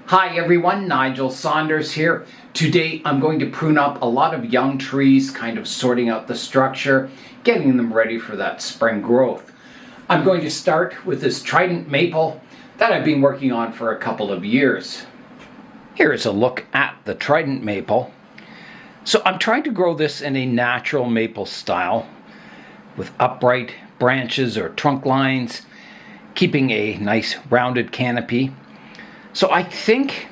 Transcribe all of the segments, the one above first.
Hi everyone, Nigel Saunders here. Today I'm going to prune up a lot of young trees, kind of sorting out the structure, getting them ready for that spring growth. I'm going to start with this Trident Maple that I've been working on for a couple of years. Here's a look at the Trident Maple. So I'm trying to grow this in a natural maple style with upright branches or trunk lines, keeping a nice rounded canopy. So I think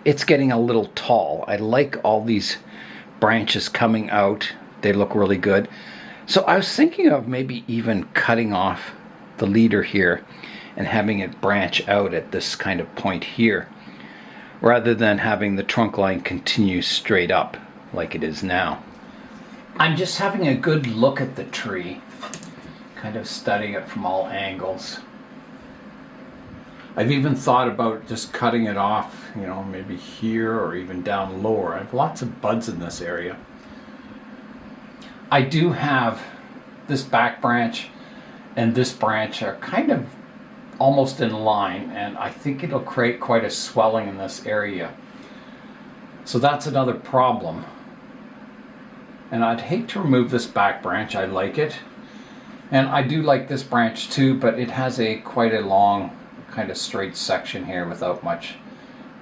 it's getting a little tall. I like all these branches coming out. They look really good. So I was thinking of maybe even cutting off the leader here and having it branch out at this kind of point here, rather than having the trunk line continue straight up like it is now. I'm just having a good look at the tree, kind of studying it from all angles. I've even thought about just cutting it off, maybe here or even down lower. I have lots of buds in this area. I do have this back branch and this branch are kind of almost in line, and I think it'll create quite a swelling in this area. So that's another problem. And I'd hate to remove this back branch. I like it. And I do like this branch too, but it has quite a long kind of straight section here without much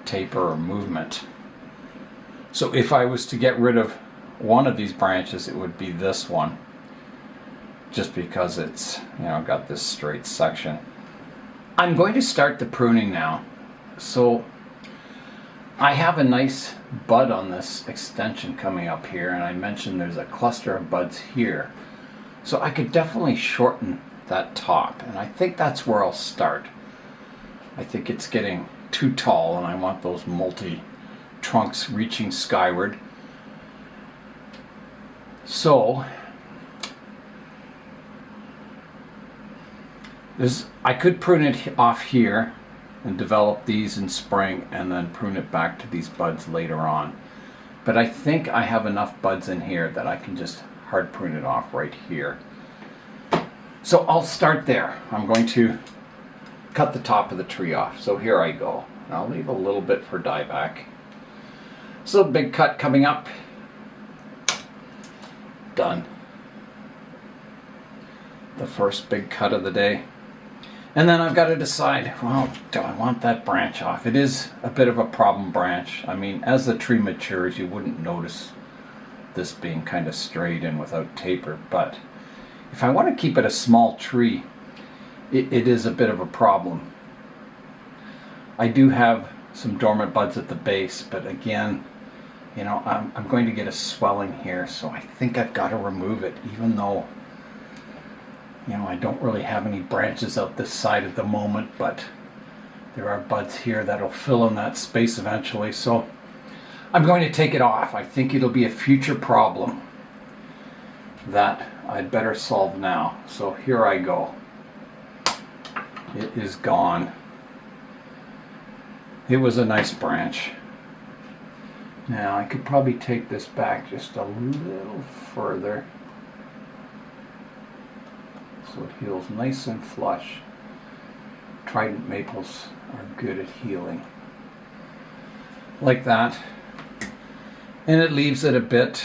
taper or movement. So if I was to get rid of one of these branches, it would be this one, just because it's got this straight section. I'm going to start the pruning now. So I have a nice bud on this extension coming up here, and I mentioned there's a cluster of buds here, so I could definitely shorten that top, and I think that's where I'll start. I think it's getting too tall and I want those multi-trunks reaching skyward. So I could prune it off here and develop these in spring and then prune it back to these buds later on. But I think I have enough buds in here that I can just hard prune it off right here. So I'll start there. I'm going to cut the top of the tree off. So here I go. And I'll leave a little bit for dieback. So big cut coming up. Done. The first big cut of the day. And then I've got to decide, well, do I want that branch off? It is a bit of a problem branch. I mean, as the tree matures, you wouldn't notice this being kind of straight and without taper. But if I want to keep it a small tree, it is a bit of a problem. I do have some dormant buds at the base, but again, I'm going to get a swelling here, so I think I've got to remove it, even though I don't really have any branches out this side at the moment, but there are buds here that'll fill in that space eventually, so I'm going to take it off. I think it'll be a future problem that I'd better solve now. So here I go. It is gone. It was a nice branch. Now I could probably take this back just a little further so it heals nice and flush. Trident maples are good at healing. Like that. And it leaves it a bit,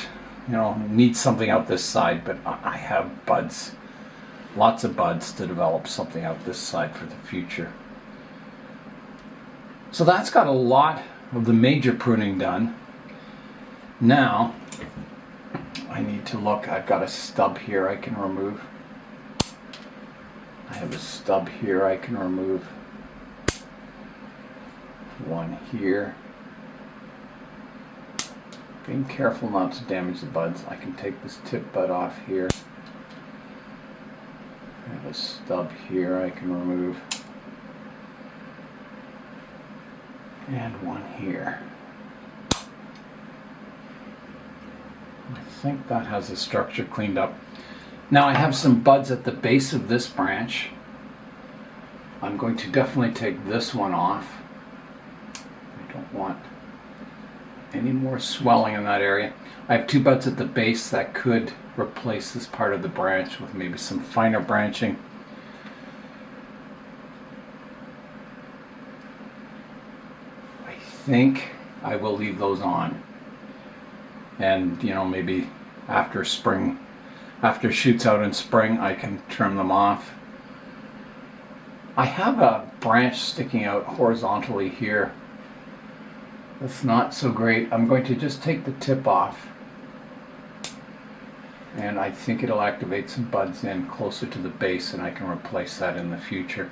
needs something out this side, but I have buds. Lots of buds to develop something out this side for the future. So that's got a lot of the major pruning done. Now I need to look. I've got a stub here I can remove. I have a stub here I can remove. One here. Being careful not to damage the buds. I can take this tip bud off here. I have a stub here I can remove. And one here. I think that has the structure cleaned up. Now I have some buds at the base of this branch. I'm going to definitely take this one off. I don't want any more swelling in that area. I have two buds at the base that could replace this part of the branch with maybe some finer branching. I think I will leave those on. And, you know, maybe after spring, after shoots out in spring, I can trim them off. I have a branch sticking out horizontally here. That's not so great. I'm going to just take the tip off. And I think it'll activate some buds in closer to the base, and I can replace that in the future.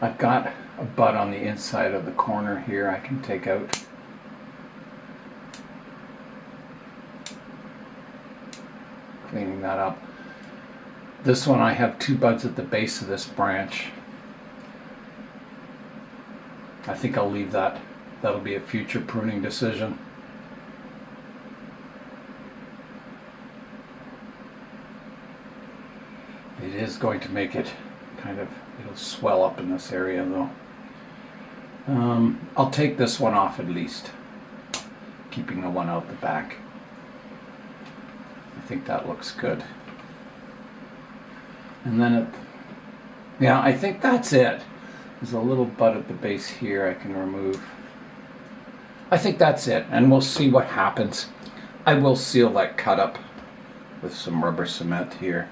I've got a bud on the inside of the corner here I can take out. Cleaning that up. This one, I have 2 buds at the base of this branch. I think I'll leave that. That'll be a future pruning decision. It is going to make it kind of, it'll swell up in this area though. I'll take this one off at least, keeping the one out the back. I think that looks good. And then yeah, I think that's it. There's a little bud at the base here I can remove. I think that's it, and we'll see what happens. I will seal that cut up with some rubber cement here.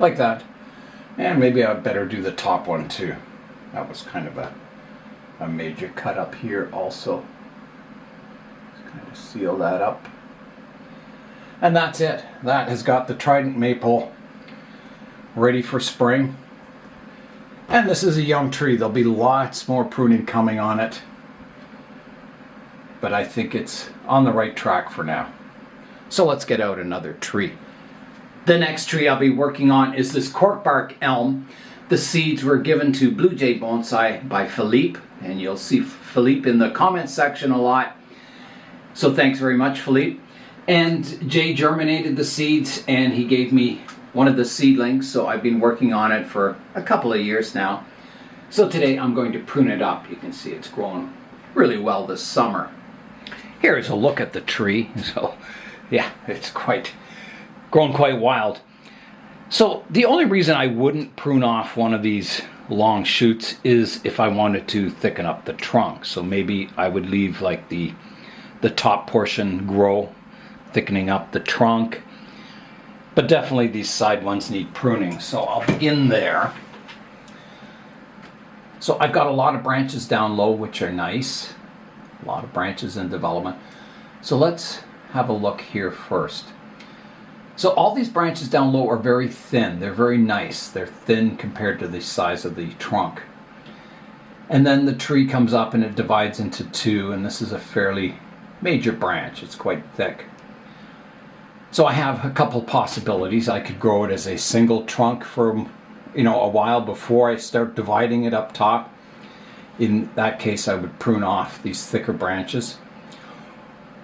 Like that. And maybe I'd better do the top one too. That was kind of a major cut up here also. Just kind of seal that up. And that's it. That has got the Trident Maple ready for spring. And this is a young tree. There'll be lots more pruning coming on it. But I think it's on the right track for now. So let's get out another tree. The next tree I'll be working on is this Cork Bark Elm. The seeds were given to Blue Jay Bonsai by Philippe, and you'll see Philippe in the comments section a lot. So thanks very much, Philippe. And Jay germinated the seeds, and he gave me one of the seedlings, so I've been working on it for a couple of years now. So today I'm going to prune it up. You can see it's grown really well this summer. Here is a look at the tree. So yeah, it's grown quite wild. So the only reason I wouldn't prune off one of these long shoots is if I wanted to thicken up the trunk. So maybe I would leave like the top portion grow, thickening up the trunk. But definitely these side ones need pruning. So I'll begin there. So I've got a lot of branches down low, which are nice. A lot of branches in development. So let's have a look here first. So all these branches down low are very thin. They're very nice. They're thin compared to the size of the trunk. And then the tree comes up and it divides into 2, and this is a fairly major branch. It's quite thick. So I have a couple possibilities. I could grow it as a single trunk for, you know, a while before I start dividing it up top. In that case, I would prune off these thicker branches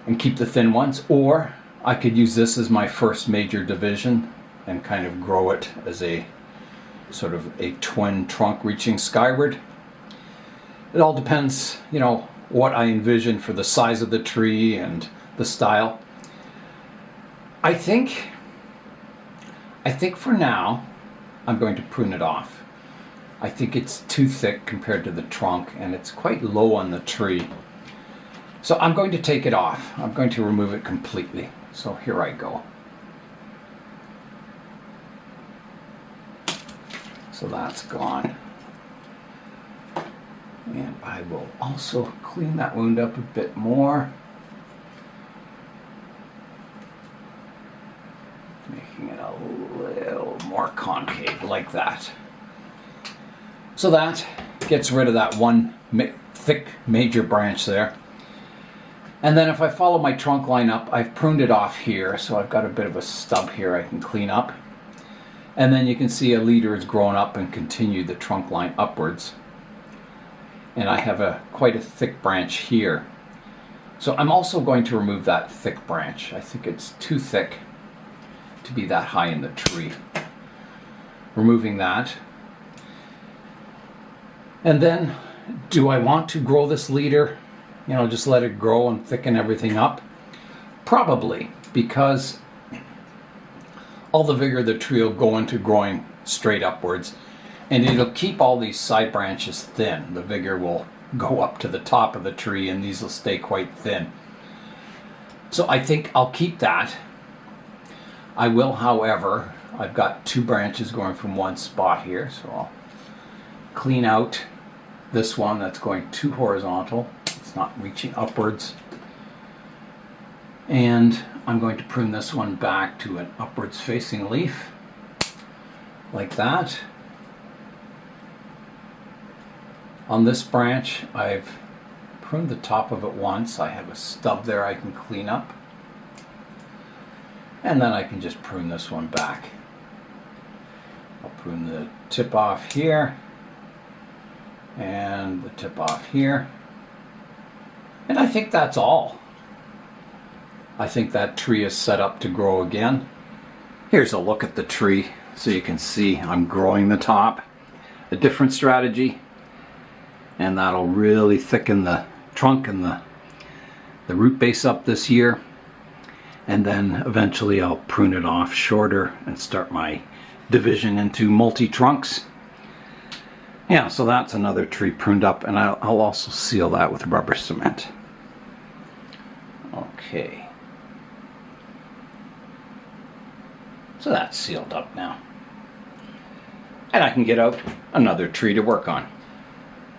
and keep the thin ones, or I could use this as my first major division and kind of grow it as a sort of a twin trunk reaching skyward. It all depends, you know, what I envision for the size of the tree and the style. I think for now I'm going to prune it off. I think it's too thick compared to the trunk, and it's quite low on the tree. So I'm going to take it off. I'm going to remove it completely. So here I go. So that's gone. And I will also clean that wound up a bit more, making it a little more concave like that. So that gets rid of that one thick major branch there. And then if I follow my trunk line up, I've pruned it off here, so I've got a bit of a stub here I can clean up. And then you can see a leader has grown up and continued the trunk line upwards. And I have quite a thick branch here. So I'm also going to remove that thick branch. I think it's too thick to be that high in the tree. Removing that. And then, do I want to grow this leader? You know, just let it grow and thicken everything up? Probably, because all the vigor of the tree will go into growing straight upwards, and it'll keep all these side branches thin. The vigor will go up to the top of the tree, and these will stay quite thin. So I think I'll keep that. I will, however, I've got 2 branches going from one spot here, so I'll clean out this one that's going too horizontal. It's not reaching upwards. And I'm going to prune this one back to an upwards facing leaf, like that. On this branch, I've pruned the top of it once. I have a stub there I can clean up. And then I can just prune this one back. I'll prune the tip off here, and the tip off here. And I think that's all. I think that tree is set up to grow again. Here's a look at the tree so you can see I'm growing the top. A different strategy, and that'll really thicken the trunk and the root base up this year. And then eventually I'll prune it off shorter and start my division into multi-trunks. Yeah, so that's another tree pruned up, and I'll also seal that with rubber cement. Okay. So that's sealed up now. And I can get out another tree to work on.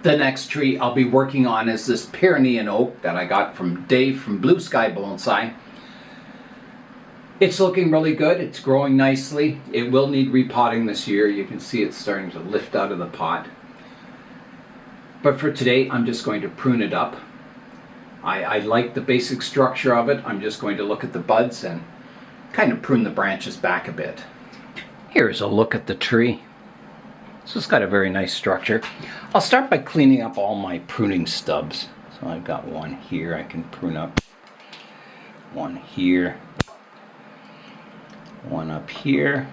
The next tree I'll be working on is this Pyrenean Oak that I got from Dave from Blue Sky Bonsai. It's looking really good. It's growing nicely. It will need repotting this year. You can see it's starting to lift out of the pot. But for today, I'm just going to prune it up. I like the basic structure of it. I'm just going to look at the buds and kind of prune the branches back a bit. Here's a look at the tree. So it's got a very nice structure. I'll start by cleaning up all my pruning stubs. So I've got one here I can prune up. One here. One up here.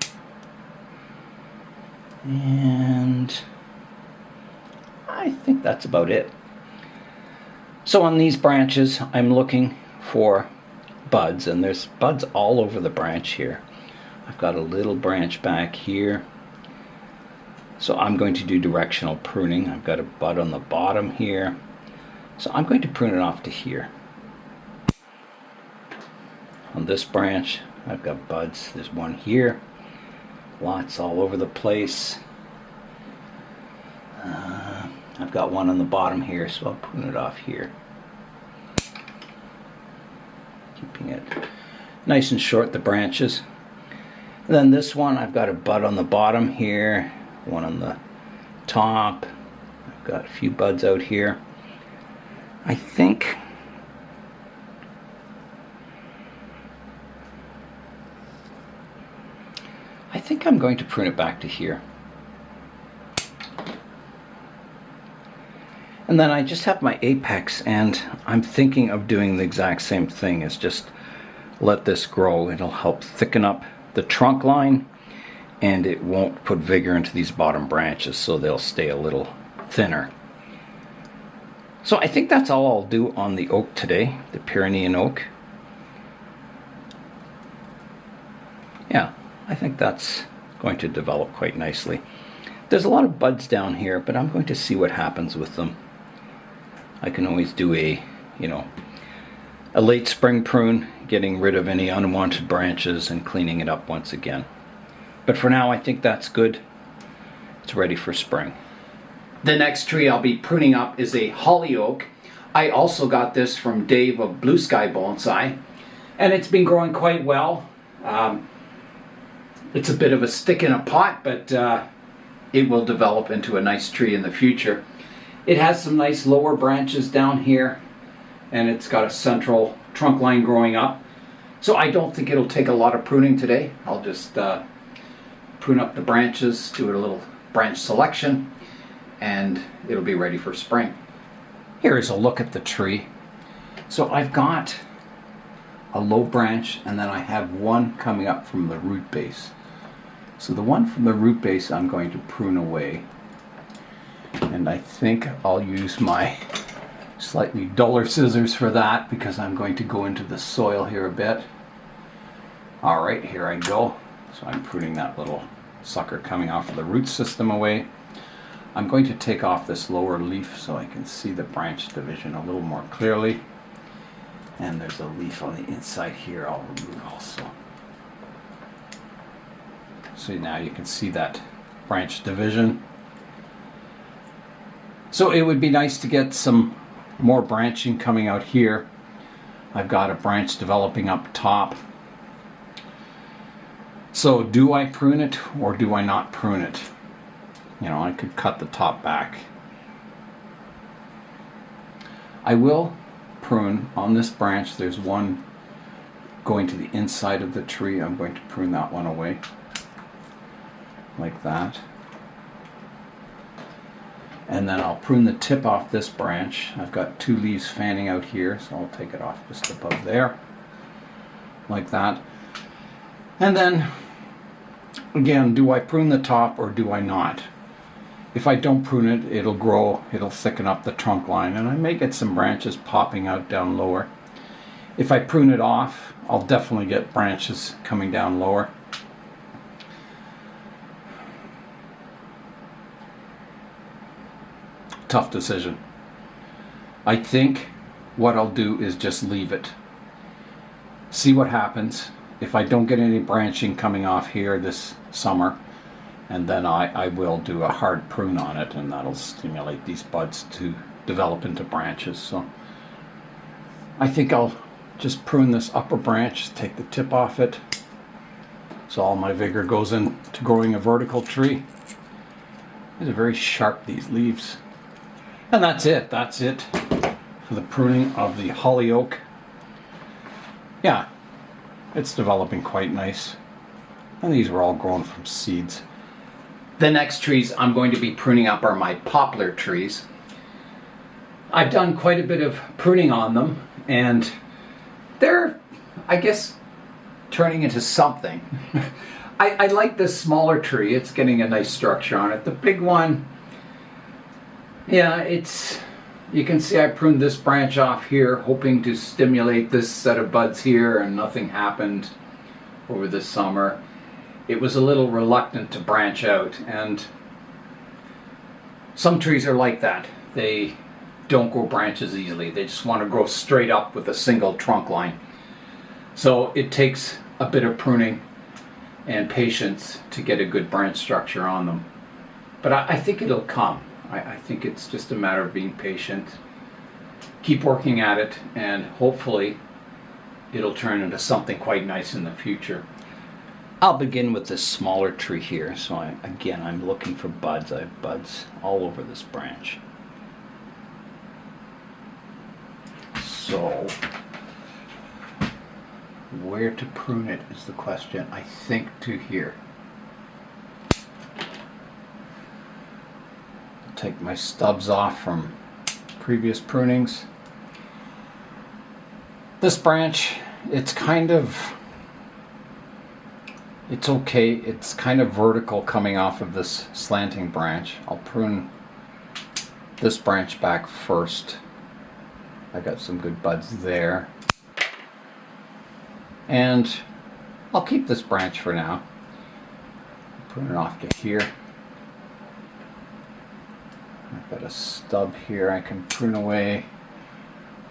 And I think that's about it. So on these branches, I'm looking for buds, and there's buds all over the branch here. I've got a little branch back here. So I'm going to do directional pruning. I've got a bud on the bottom here. So I'm going to prune it off to here. On this branch, I've got buds. There's one here. Lots all over the place. I've got one on the bottom here, so I'll prune it off here. Keeping it nice and short, the branches. And then this one, I've got a bud on the bottom here, one on the top. I've got a few buds out here. I think I'm going to prune it back to here. And then I just have my apex, and I'm thinking of doing the exact same thing, is just let this grow. It'll help thicken up the trunk line, and it won't put vigor into these bottom branches, so they'll stay a little thinner. So I think that's all I'll do on the oak today, the Pyrenean Oak. Yeah, I think that's going to develop quite nicely. There's a lot of buds down here, but I'm going to see what happens with them. I can always do a late spring prune, getting rid of any unwanted branches and cleaning it up once again. But for now, I think that's good. It's ready for spring. The next tree I'll be pruning up is a holly oak. I also got this from Dave of Blue Sky Bonsai, and it's been growing quite well. It's a bit of a stick in a pot, but it will develop into a nice tree in the future. It has some nice lower branches down here, and it's got a central trunk line growing up. So I don't think it'll take a lot of pruning today. I'll just prune up the branches, do a little branch selection, and it'll be ready for spring. Here is a look at the tree. So I've got a low branch, and then I have one coming up from the root base. So the one from the root base I'm going to prune away. And I think I'll use my slightly duller scissors for that because I'm going to go into the soil here a bit. All right, here I go. So I'm pruning that little sucker coming off of the root system away. I'm going to take off this lower leaf so I can see the branch division a little more clearly. And there's a leaf on the inside here I'll remove also. So now you can see that branch division. So it would be nice to get some more branching coming out here. I've got a branch developing up top. So do I prune it or do I not prune it? You know, I could cut the top back. I will prune on this branch. There's one going to the inside of the tree. I'm going to prune that one away like that. And then I'll prune the tip off this branch. I've got 2 leaves fanning out here, so I'll take it off just above there, like that. And then, again, do I prune the top or do I not? If I don't prune it, it'll grow, it'll thicken up the trunk line, and I may get some branches popping out down lower. If I prune it off, I'll definitely get branches coming down lower. Tough decision. I think what I'll do is just leave it. See what happens. If I don't get any branching coming off here this summer, and then I will do a hard prune on it, and that'll stimulate these buds to develop into branches. So I think I'll just prune this upper branch, take the tip off it, so all my vigor goes into growing a vertical tree. These are very sharp, these leaves. And that's it for the pruning of the holly oak. Yeah, it's developing quite nice. And these were all grown from seeds. The next trees I'm going to be pruning up are my poplar trees. I've done quite a bit of pruning on them, and they're, I guess, turning into something. I like this smaller tree. It's getting a nice structure on it. The big one, yeah, you can see I pruned this branch off here, hoping to stimulate this set of buds here, and nothing happened over the summer. It was a little reluctant to branch out, and some trees are like that. They don't grow branches easily. They just want to grow straight up with a single trunk line. So it takes a bit of pruning and patience to get a good branch structure on them. But I think it'll come. I think it's just a matter of being patient, keep working at it, and hopefully it'll turn into something quite nice in the future. I'll begin with this smaller tree here. So I'm looking for buds. I have buds all over this branch. So where to prune it is the question. I think to here. Take my stubs off from previous prunings. This branch, it's okay. It's kind of vertical coming off of this slanting branch. I'll prune this branch back first. I got some good buds there. And I'll keep this branch for now. Prune it off to here. I've got a stub here I can prune away.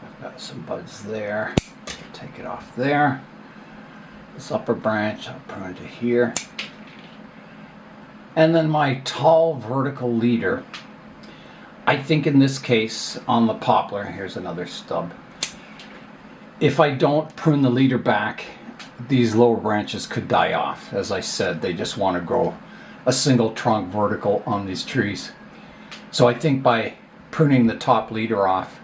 I've got some buds there. Take it off there. This upper branch I'll prune to here. And then my tall vertical leader. I think in this case on the poplar, here's another stub. If I don't prune the leader back, these lower branches could die off. As I said, they just want to grow a single trunk vertical on these trees. So I think by pruning the top leader off,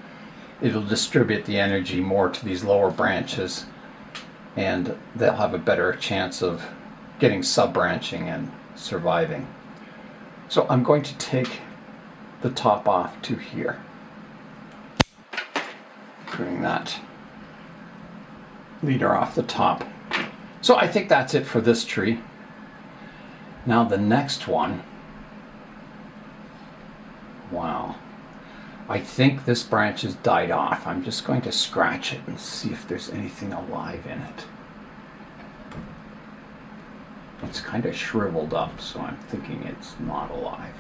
it'll distribute the energy more to these lower branches, and they'll have a better chance of getting sub-branching and surviving. So I'm going to take the top off to here. Pruning that leader off the top. So I think that's it for this tree. Now the next one, Wow. I think this branch has died off. I'm just going to scratch it and see if there's anything alive in it. It's kind of shriveled up, so I'm thinking it's not alive.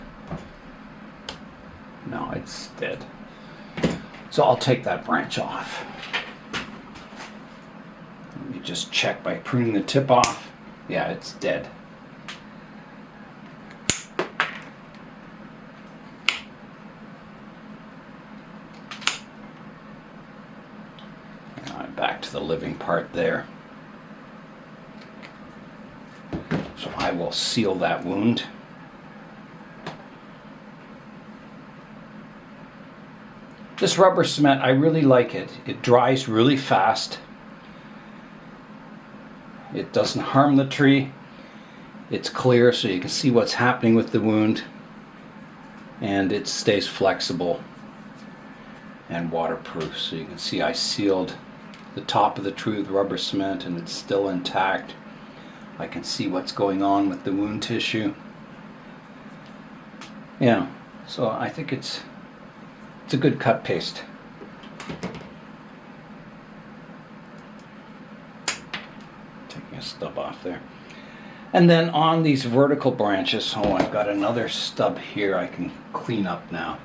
No, it's dead. So I'll take that branch off. Let me just check by pruning the tip off. Yeah, it's dead. And I'm back to the living part there. So I will seal that wound. This rubber cement, I really like it. It dries really fast. It doesn't harm the tree. It's clear so you can see what's happening with the wound. And it stays flexible and waterproof. So you can see I sealed the top of the tree with rubber cement and it's still intact. I can see what's going on with the wound tissue. Yeah, so I think it's a good cut paste. Taking a stub off there. And then on these vertical branches, oh, I've got another stub here I can clean up now.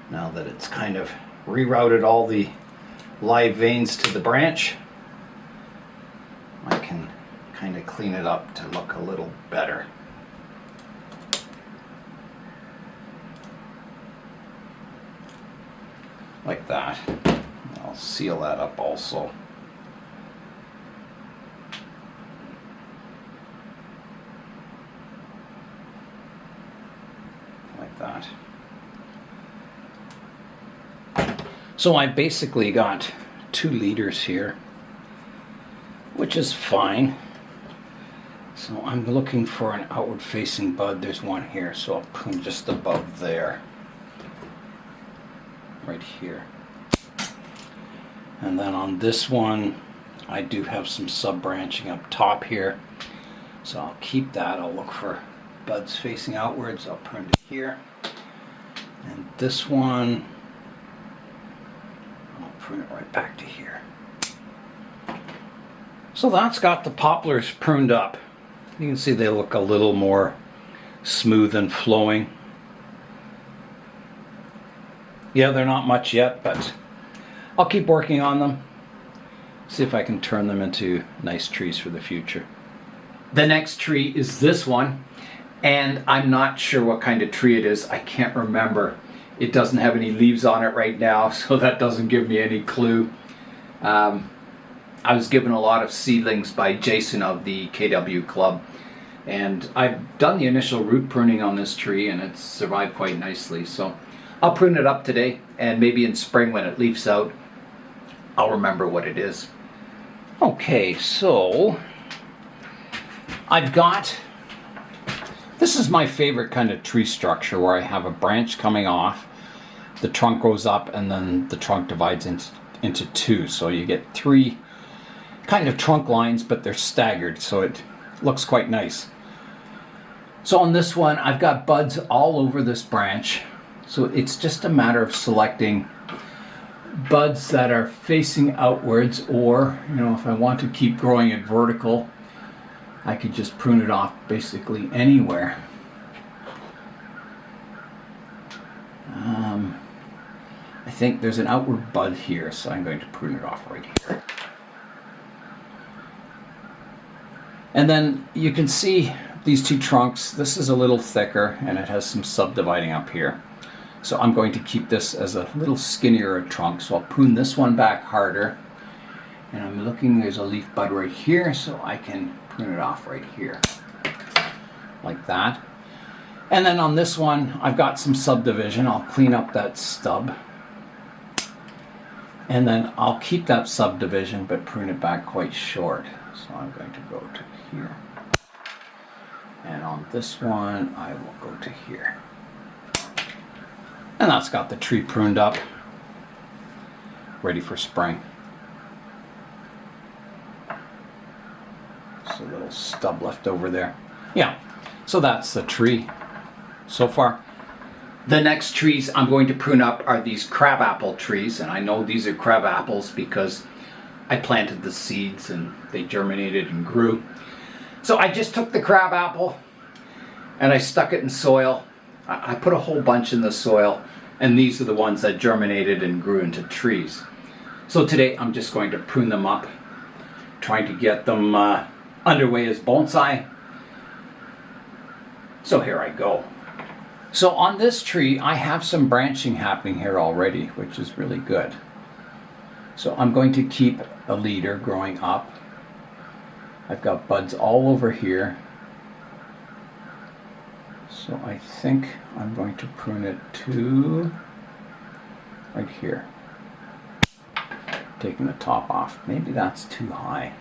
Now that it's kind of rerouted all the live veins to the branch, I can kind of clean it up to look a little better. Like that. I'll seal that up also. Like that. So I basically got 2 liters here, which is fine. So I'm looking for an outward facing bud. There's one here, so I'll prune just above there. Right here. And then on this one, I do have some sub-branching up top here. So I'll keep that. I'll look for buds facing outwards. I'll prune it here. And this one, I'll prune it right back to here. So that's got the poplars pruned up. You can see they look a little more smooth and flowing. Yeah, they're not much yet, but I'll keep working on them. See if I can turn them into nice trees for the future. The next tree is this one, and I'm not sure what kind of tree it is. I can't remember. It doesn't have any leaves on it right now, so that doesn't give me any clue. I was given a lot of seedlings by Jason of the KW Club, and I've done the initial root pruning on this tree, and it's survived quite nicely. So I'll prune it up today, and maybe in spring when it leaves out, I'll remember what it is. Okay, so I've got, this is my favorite kind of tree structure where I have a branch coming off, the trunk goes up, and then the trunk divides into 2. So you get 3 kind of trunk lines, but they're staggered, so it looks quite nice. So on this one, I've got buds all over this branch. So it's just a matter of selecting buds that are facing outwards, or, you know, if I want to keep growing it vertical, I could just prune it off basically anywhere. I think there's an outward bud here, so I'm going to prune it off right here. And then you can see these 2 trunks. This is a little thicker, and it has some subdividing up here. So I'm going to keep this as a little skinnier trunk. So I'll prune this one back harder. And I'm looking, there's a leaf bud right here, so I can prune it off right here. Like that. And then on this one, I've got some subdivision. I'll clean up that stub. And then I'll keep that subdivision, but prune it back quite short. So I'm going to go to here. And on this one, I will go to here. And that's got the tree pruned up, ready for spring. Just a little stub left over there. Yeah, so that's the tree so far. The next trees I'm going to prune up are these crabapple trees, and I know these are crab apples because I planted the seeds and they germinated and grew. So I just took the crabapple and I stuck it in soil. I put a whole bunch in the soil, and these are the ones that germinated and grew into trees. So today I'm just going to prune them up, trying to get them underway as bonsai. So here I go. So on this tree, I have some branching happening here already, which is really good. So I'm going to keep a leader growing up. I've got buds all over here. So I think I'm going to prune it to right here. Taking the top off. Maybe that's too high.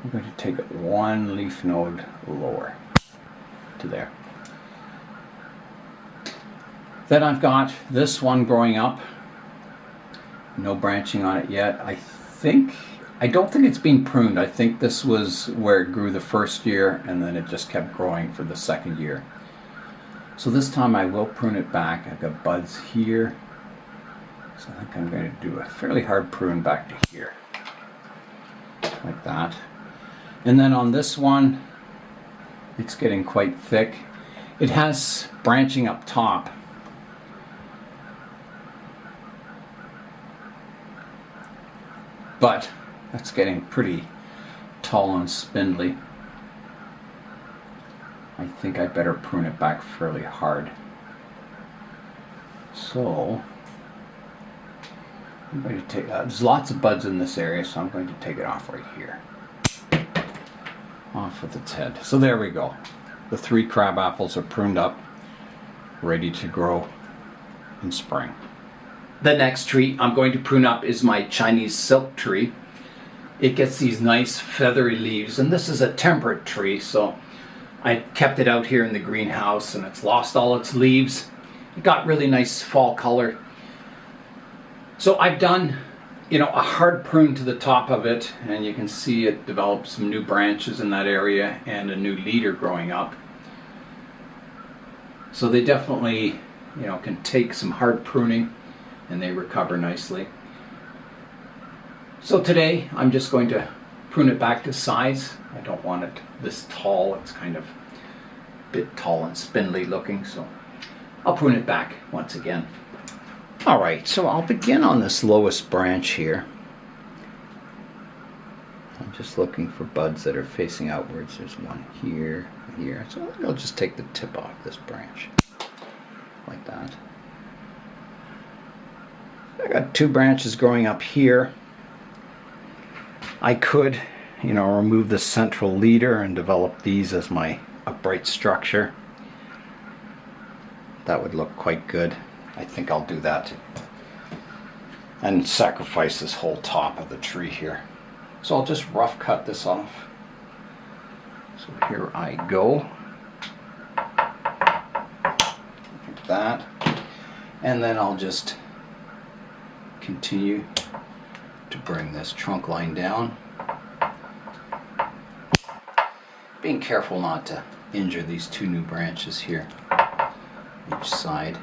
I'm going to take it one leaf node lower to there. Then I've got this one growing up. No branching on it yet. I don't think it's been pruned. I think this was where it grew the first year and then it just kept growing for the second year. So this time I will prune it back. I've got buds here. So I think I'm going to do a fairly hard prune back to here. Like that. And then on this one, it's getting quite thick. It has branching up top. But that's getting pretty tall and spindly. I think I better prune it back fairly hard. So I'm going to take, there's lots of buds in this area, so I'm going to take it off right here. Off with its head. So there we go. The 3 crab apples are pruned up, ready to grow in spring. The next tree I'm going to prune up is my Chinese silk tree. It gets these nice feathery leaves, and this is a temperate tree, so I kept it out here in the greenhouse and it's lost all its leaves. It got really nice fall color. So I've done, a hard prune to the top of it, and you can see it developed some new branches in that area and a new leader growing up. So they definitely, can take some hard pruning and they recover nicely. So today I'm just going to prune it back to size. I don't want it this tall. It's kind of a bit tall and spindly looking, so I'll prune it back once again. Alright, so I'll begin on this lowest branch here. I'm just looking for buds that are facing outwards. There's one here, here. So I'll just take the tip off this branch, like that. I got 2 branches growing up here. I could, remove the central leader and develop these as my upright structure. That would look quite good. I think I'll do that. And sacrifice this whole top of the tree here. So I'll just rough cut this off. So here I go. Like that. And then I'll just continue to bring this trunk line down. Being careful not to injure these 2 new branches here, each side.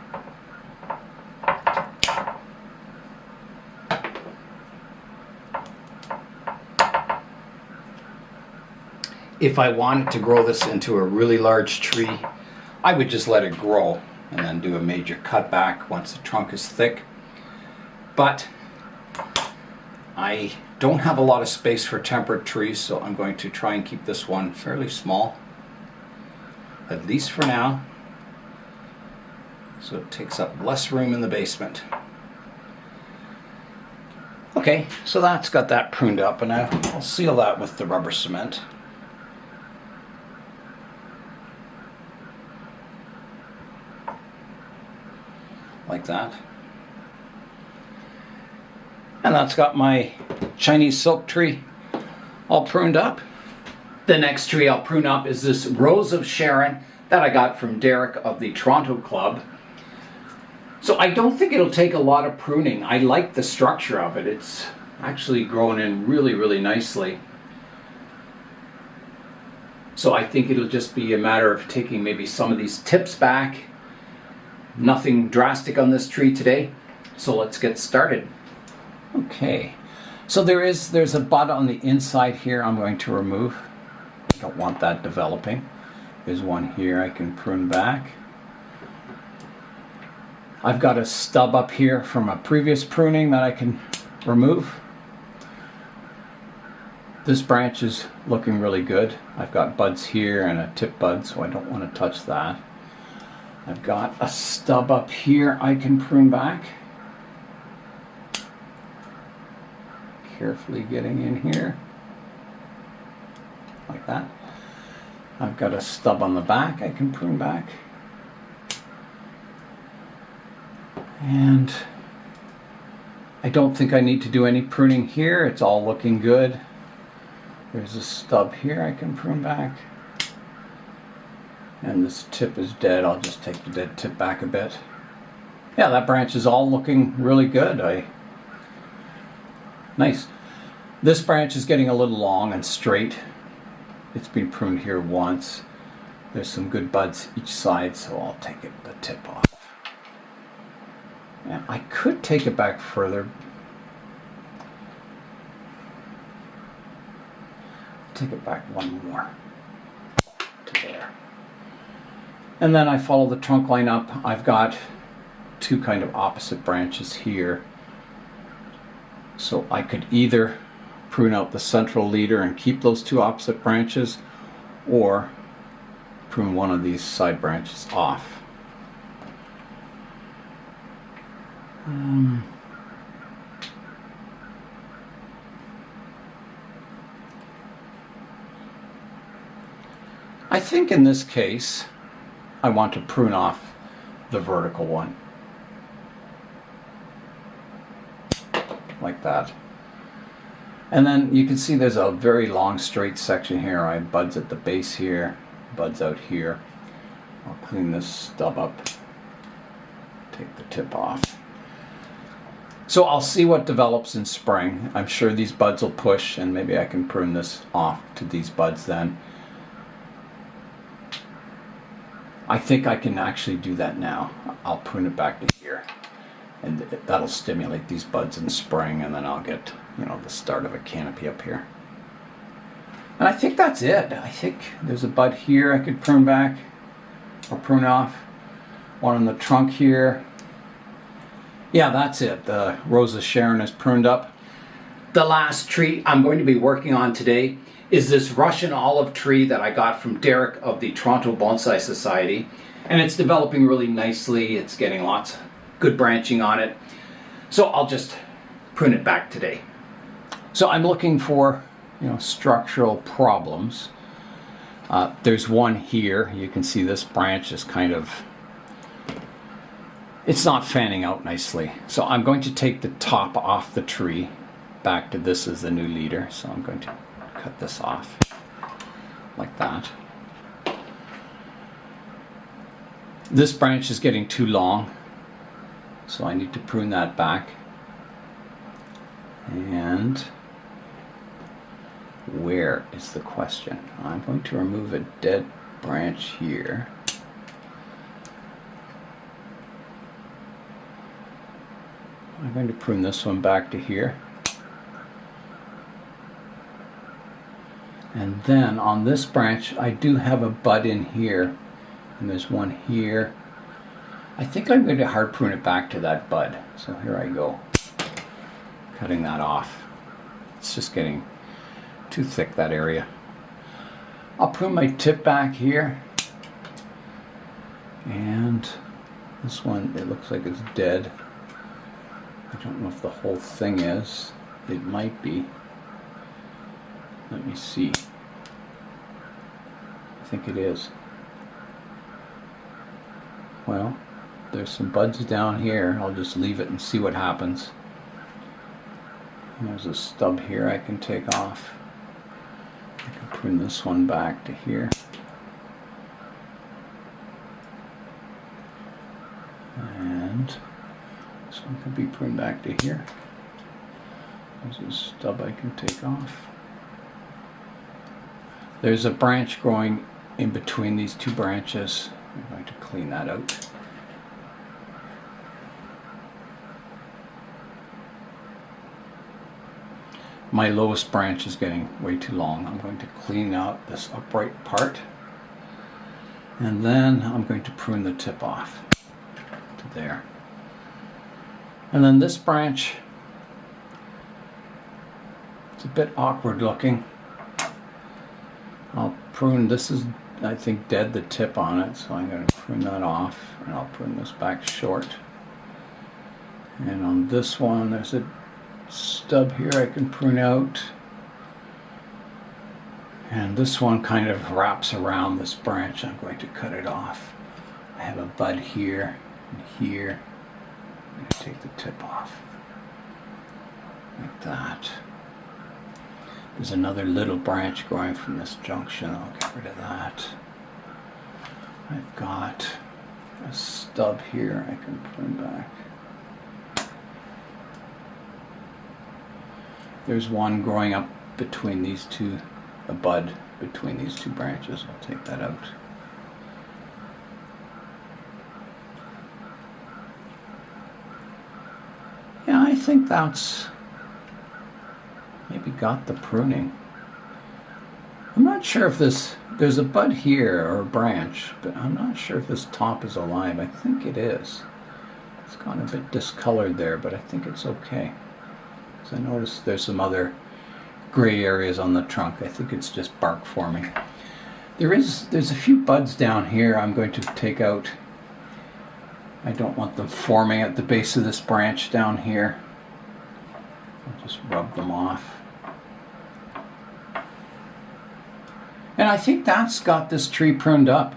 If I wanted to grow this into a really large tree, I would just let it grow and then do a major cutback once the trunk is thick. But I don't have a lot of space for temperate trees, so I'm going to try and keep this one fairly small, at least for now, so it takes up less room in the basement. Okay, so that's got that pruned up, and I'll seal that with the rubber cement. Like that. And that's got my Chinese silk tree all pruned up. The next tree I'll prune up is this Rose of Sharon that I got from Derek of the Toronto Club. So I don't think it'll take a lot of pruning. I like the structure of it. It's actually grown in really, really nicely. So I think it'll just be a matter of taking maybe some of these tips back Nothing drastic on this tree today, so let's get started. Okay, so there's a bud on the inside here I'm going to remove. I don't want that developing. There's one here I can prune back. I've got a stub up here from a previous pruning that I can remove. This branch is looking really good. I've got buds here and a tip bud, so I don't want to touch that. I've got a stub up here I can prune back. Carefully getting in here, like that. I've got a stub on the back I can prune back. And I don't think I need to do any pruning here. It's all looking good. There's a stub here I can prune back. And this tip is dead. I'll just take the dead tip back a bit. Yeah, that branch is all looking really good. Nice. This branch is getting a little long and straight. It's been pruned here once. There's some good buds each side, so I'll take the tip off. And I could take it back further. Take it back one more to there. And then I follow the trunk line up. I've got two kind of opposite branches here. So I could either prune out the central leader and keep those two opposite branches, or prune one of these side branches off. I think in this case I want to prune off the vertical one, like that. And then you can see there's a very long straight section here. I have buds at the base here, buds out here. I'll clean this stub up, take the tip off. So I'll see what develops in spring. I'm sure these buds will push, and maybe I can prune this off to these buds then. I think I can actually do that now. I'll prune it back to here, and that'll stimulate these buds in spring, and then I'll get, the start of a canopy up here. And I think that's it. I think there's a bud here I could prune back or prune off. One on the trunk here. Yeah, that's it. The Rose of Sharon is pruned up. The last tree I'm going to be working on today is this Russian olive tree that I got from Derek of the Toronto Bonsai Society. And it's developing really nicely. It's getting lots of good branching on it. So I'll just prune it back today. So I'm looking for, structural problems. There's one here. You can see this branch is kind of, it's not fanning out nicely. So I'm going to take the top off the tree back to this as the new leader. So I'm going to cut this off like that. This branch is getting too long, so I need to prune that back. And where is the question? I'm going to remove a dead branch here. I'm going to prune this one back to here. And then on this branch I do have a bud in here, and there's one here. I think I'm going to hard prune it back to that bud. So here I go, cutting that off. It's just getting too thick, that area. I'll prune my tip back here, and this one, it looks like it's dead. I don't know if the whole thing is. It might be. Let me see. I think it is. Well, there's some buds down here. I'll just leave it and see what happens. There's a stub here I can take off. I can prune this one back to here. And this one could be pruned back to here. There's a stub I can take off. There's a branch growing in between these two branches. I'm going to clean that out. my lowest branch is getting way too long. I'm going to clean out this upright part, and then I'm going to prune the tip off to there. And then this branch, it's a bit awkward looking. I'll prune, this is I think dead the tip on it, so I'm going to prune that off, and I'll prune this back short. And on this one there's a stub here I can prune out, and this one kind of wraps around this branch. I'm going to cut it off. I have a bud here and here. I'm going to take the tip off like that. There's another little branch growing from this junction. I'll get rid of that. I've got a stub here I can prune back. There's one growing up between these two, a bud between these two branches. I'll take that out. Yeah, I think that's maybe got the pruning. I'm not sure if there's a bud here or a branch, but I'm not sure if this top is alive. I think it is. It's gone a bit discolored there, but I think it's okay. I noticed there's some other gray areas on the trunk. I think it's just bark forming. There's a few buds down here I'm going to take out. I don't want them forming at the base of this branch down here. I'll just rub them off. And I think that's got this tree pruned up.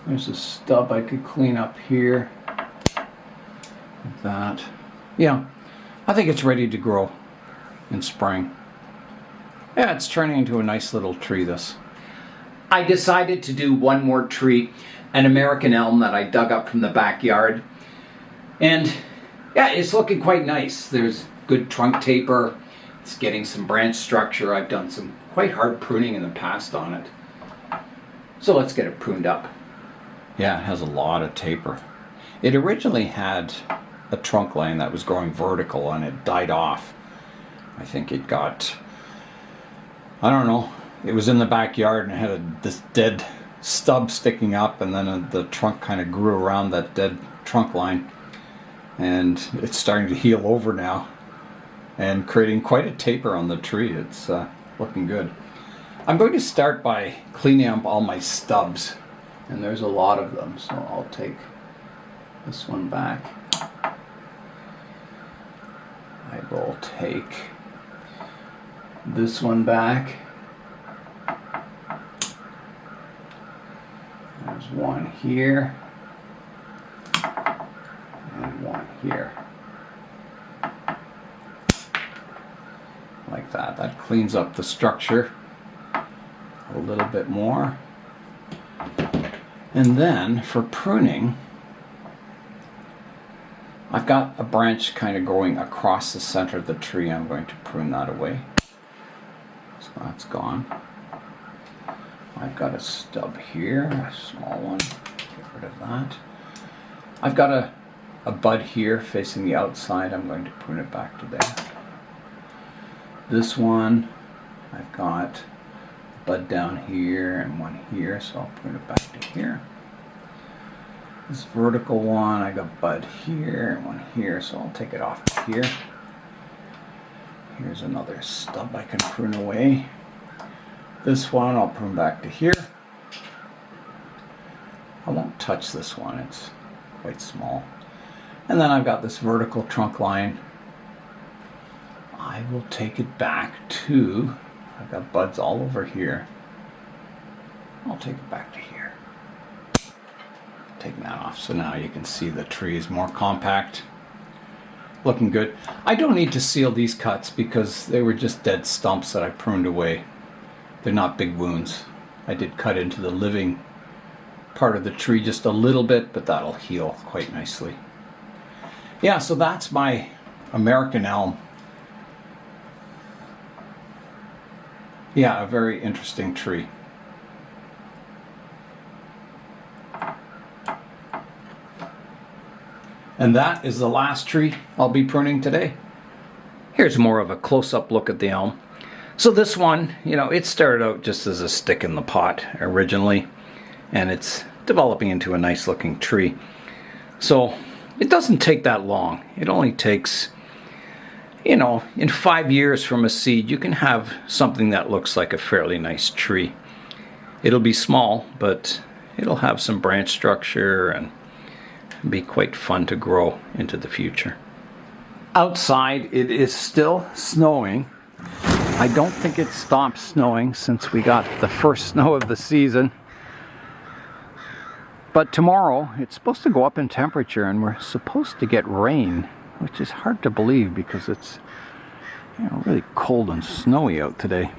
There's a stub I could clean up here. Like that. Yeah. I think it's ready to grow in spring. Yeah, it's turning into a nice little tree, this. I decided to do one more tree, an American elm that I dug up from the backyard. And yeah, it's looking quite nice. There's good trunk taper. It's getting some branch structure. I've done some quite hard pruning in the past on it. So let's get it pruned up. Yeah, it has a lot of taper. It originally had a trunk line that was growing vertical, and it died off. I think it got, I don't know, it was in the backyard and it had this dead stub sticking up, and then the trunk kind of grew around that dead trunk line, and it's starting to heal over now and creating quite a taper on the tree. It's looking good. I'm going to start by cleaning up all my stubs, and there's a lot of them, so I'll take this one back. I will take this one back. There's one here and one here. Like that. That cleans up the structure a little bit more. And then for pruning, I've got a branch kind of going across the center of the tree. I'm going to prune that away. So that's gone. I've got a stub here, a small one. Get rid of that. I've got a bud here facing the outside. I'm going to prune it back to there. This one, I've got a bud down here and one here, so I'll prune it back to here. This vertical one, I got bud here and one here, so I'll take it off to here. Here's another stub I can prune away. This one I'll prune back to here. I won't touch this one, it's quite small. And then I've got this vertical trunk line. I will take it back to, I've got buds all over here. I'll take it back to here. Taking that off, so now you can see the tree is more compact. Looking good. I don't need to seal these cuts because they were just dead stumps that I pruned away. They're not big wounds. I did cut into the living part of the tree just a little bit, but that'll heal quite nicely. Yeah, so that's my American elm. Yeah, a very interesting tree. And that is the last tree I'll be pruning today. Here's more of a close-up look at the elm. So this one, you know, it started out just as a stick in the pot originally, and it's developing into a nice looking tree. So it doesn't take that long. It only takes, you know, in 5 years from a seed, you can have something that looks like a fairly nice tree. It'll be small, but it'll have some branch structure and be quite fun to grow into the future. Outside, it is still snowing. I don't think it stopped snowing since we got the first snow of the season. But tomorrow, it's supposed to go up in temperature and we're supposed to get rain, which is hard to believe because it's, you know, really cold and snowy out today.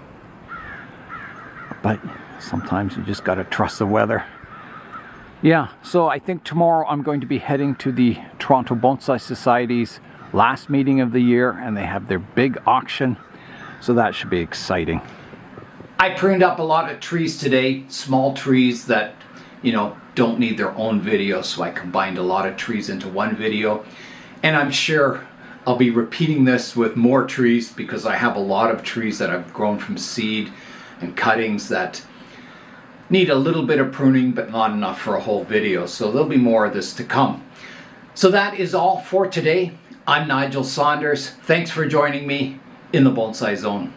But sometimes you just got to trust the weather. Yeah, so I think tomorrow I'm going to be heading to the Toronto Bonsai Society's last meeting of the year, and they have their big auction, so that should be exciting. I pruned up a lot of trees today, small trees that, you know, don't need their own video, so I combined a lot of trees into one video, and I'm sure I'll be repeating this with more trees because I have a lot of trees that I've grown from seed and cuttings that need a little bit of pruning but not enough for a whole video, so there'll be more of this to come. So that is all for today. I'm Nigel Saunders. Thanks for joining me in the Bonsai Zone.